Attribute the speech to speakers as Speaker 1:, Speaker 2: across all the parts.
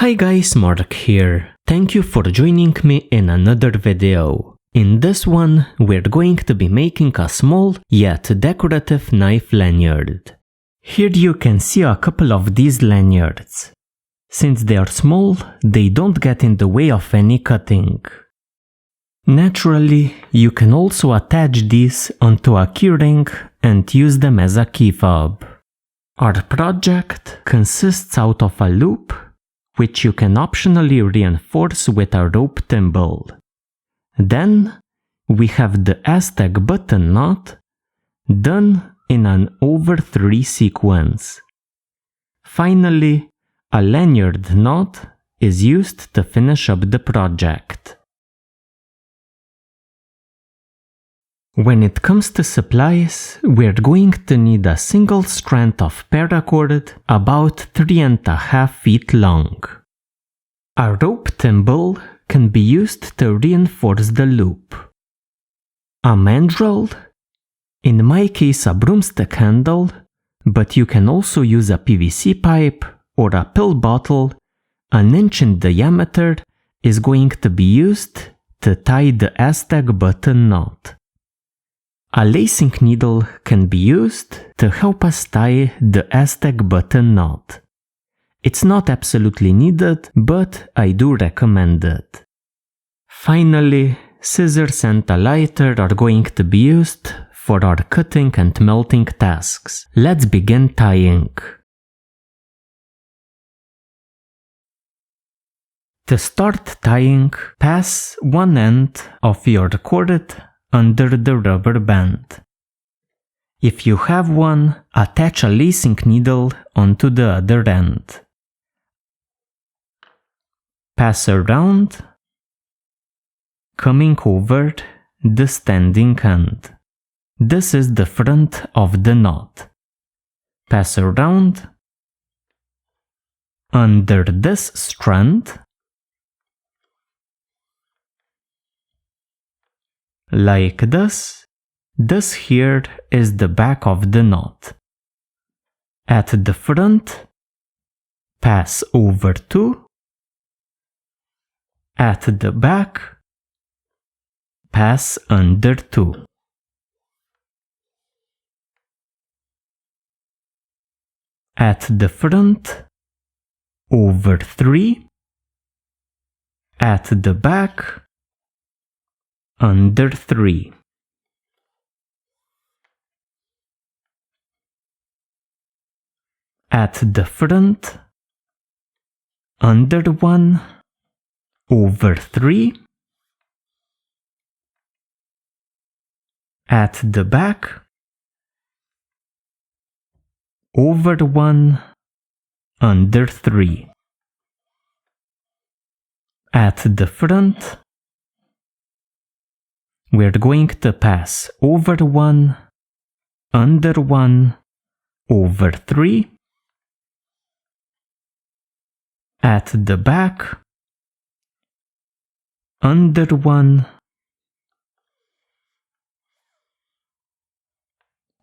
Speaker 1: Hi guys, Mark here. Thank you for joining me in another video. In this one, we're going to be making a small yet decorative knife lanyard. Here you can see a couple of these lanyards. Since they are small, they don't get in the way of any cutting. Naturally, you can also attach these onto a keyring and use them as a key fob. Our project consists out of a loop, which you can optionally reinforce with a rope thimble. Then, we have the Aztec button knot done in an over 3 sequence. Finally, a lanyard knot is used to finish up the project. When it comes to supplies, we're going to need a single strand of paracord about 3.5 feet long. A rope thimble can be used to reinforce the loop. A mandrel, in my case a broomstick handle, but you can also use a PVC pipe or a pill bottle, an inch in diameter, is going to be used to tie the Aztec button knot. A lacing needle can be used to help us tie the Aztec button knot. It's not absolutely needed, but I do recommend it. Finally, scissors and a lighter are going to be used for our cutting and melting tasks. Let's begin tying. To start tying, pass one end of your cord under the rubber band. If you have one, attach a lacing needle onto the other end. Pass around, coming over the standing end. This is the front of the knot. Pass around, under this strand, like this. This here is the back of the knot. At the front, pass over 2. At the back, pass under 2. At the front, over 3. At the back, under 3. At the front, under 1, over 3. At the back, over 1, under 3. At the front, we're going to pass over 1, under 1, over 3. At the back, under 1,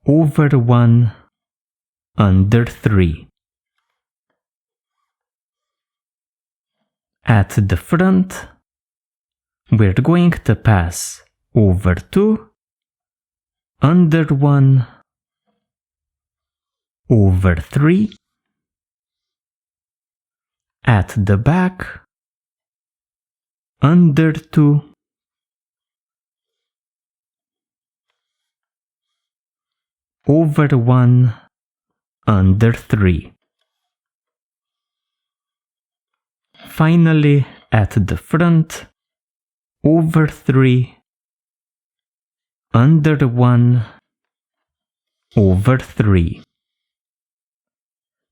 Speaker 1: over 1, under 3. At the front, we're going to pass over 2, under 1, over 3. At the back, under 2, over 1, under 3. Finally, at the front, over 3, under 1, over 3.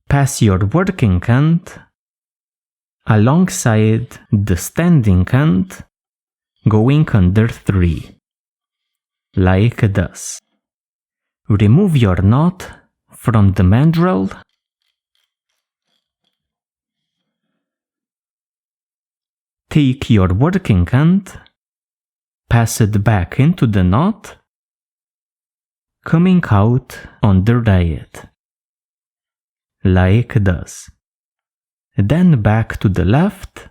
Speaker 1: Pass your working end alongside the standing end, going under 3, like this. Remove your knot from the mandrel. Take your working end, pass it back into the knot, coming out on the right, like this. then back to the left,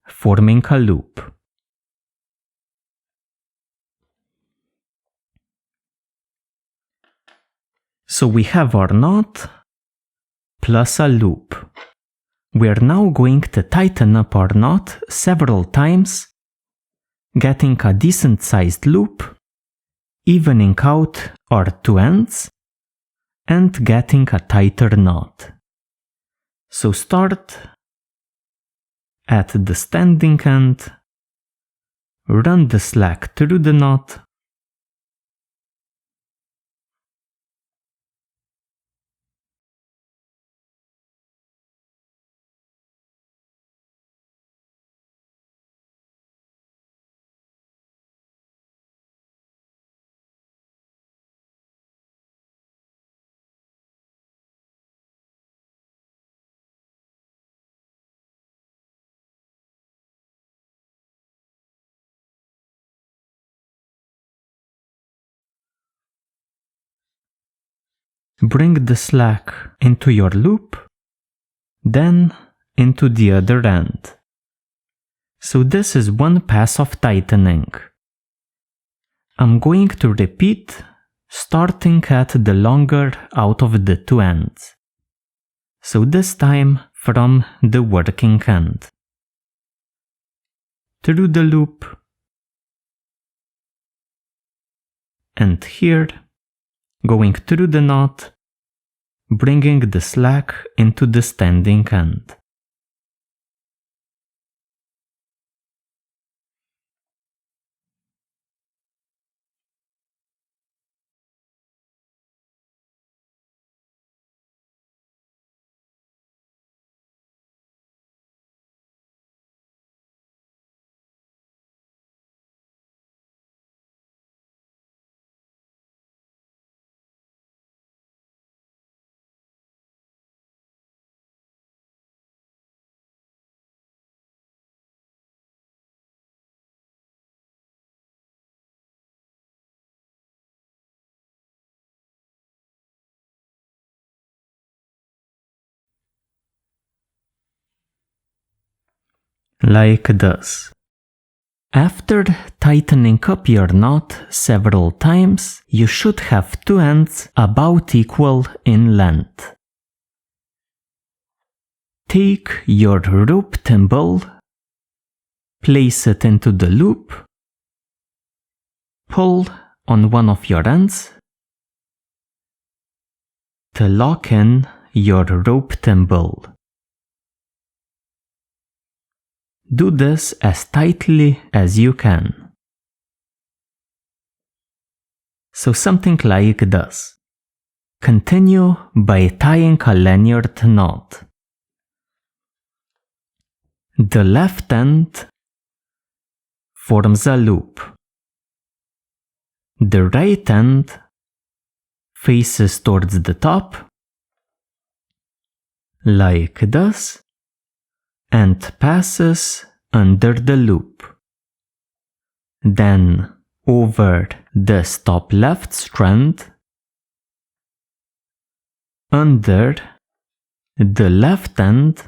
Speaker 1: forming a loop. So we have our knot plus a loop. We're now going to tighten up our knot several times, getting a decent sized loop, evening out our two ends, and getting a tighter knot. So start at the standing end, run the slack through the knot, bring the slack into your loop, then into the other end. So this is one pass of tightening. I'm going to repeat, starting at the longer out of the two ends. So this time from the working end. Through the loop, and here, going through the knot, bringing the slack into the standing end. Like this. After tightening up your knot several times, you should have two ends about equal in length. Take your rope thimble, place it into the loop, pull on one of your ends to lock in your rope thimble. Do this as tightly as you can. So something like this. Continue by tying a lanyard knot. The left end forms a loop. The right end faces towards the top, like this, and passes under the loop. Then over this top left strand, under the left end,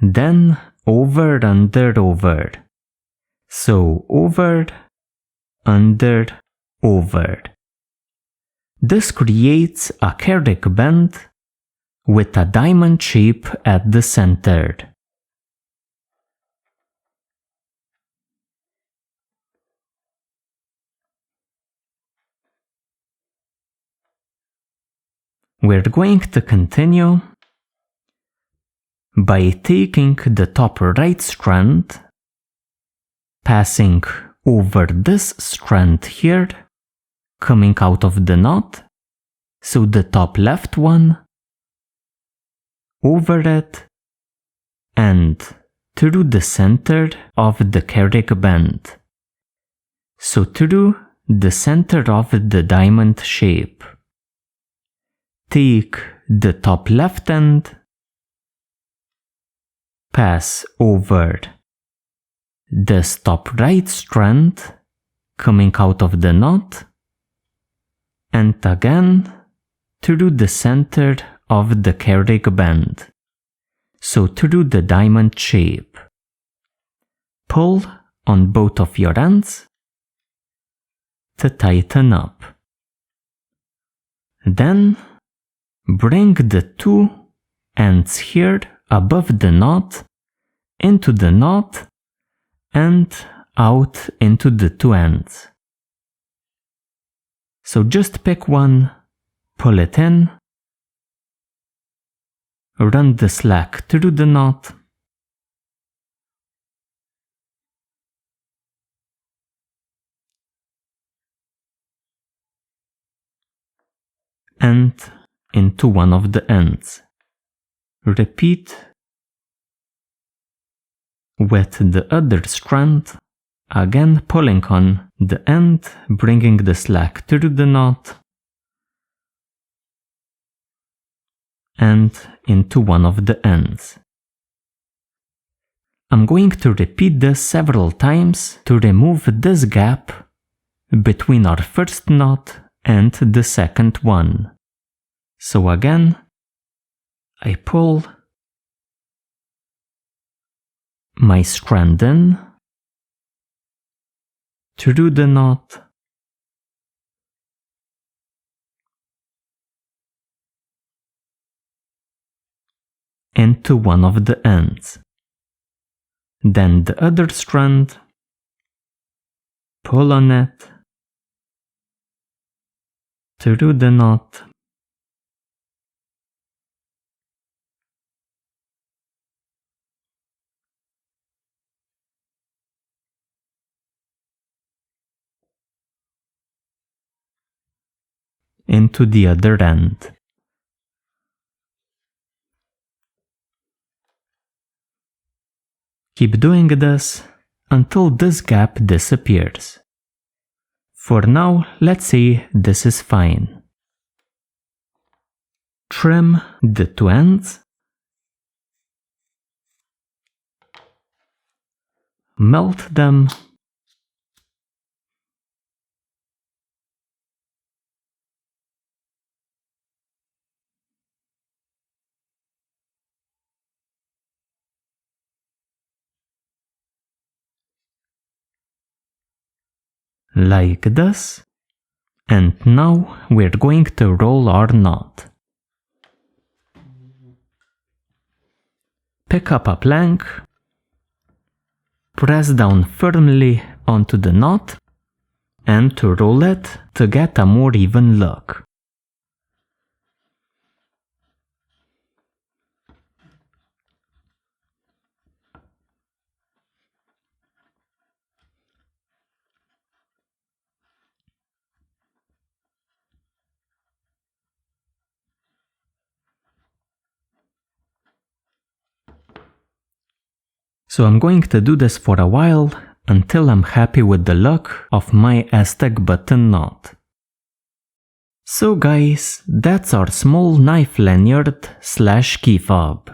Speaker 1: then over, under, over. So over, under, over. This creates a cardiac bend with a diamond shape at the center. We're going to continue by taking the top right strand, passing over this strand here, coming out of the knot, so the top left one, over it, and through the center of the cardiac bend. So through the center of the diamond shape. Take the top left end, pass over this top right strand, coming out of the knot, and again through the center of the carriage band. So through the diamond shape, pull on both of your ends to tighten up. Then bring the two ends here above the knot into the knot and out into the two ends. So just pick one, pull it in, run the slack through the knot, and into one of the ends. Repeat with the other strand, again pulling on the end, bringing the slack through the knot, and into one of the ends. I'm going to repeat this several times to remove this gap between our first knot and the second one. So again, I pull my strand in through the knot, into one of the ends. Then the other strand, pull on it, through the knot, into the other end. Keep doing this until this gap disappears. For now, let's say this is fine. Trim the two ends, melt them, like this, and now we're going to roll our knot. Pick up a plank, press down firmly onto the knot, and to roll it to get a more even look. So I'm going to do this for a while until I'm happy with the look of my Aztec button knot. So guys, that's our small knife lanyard / key fob.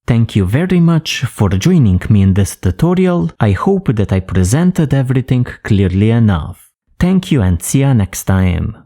Speaker 1: Thank you very much for joining me in this tutorial. I hope that I presented everything clearly enough. Thank you and see ya next time.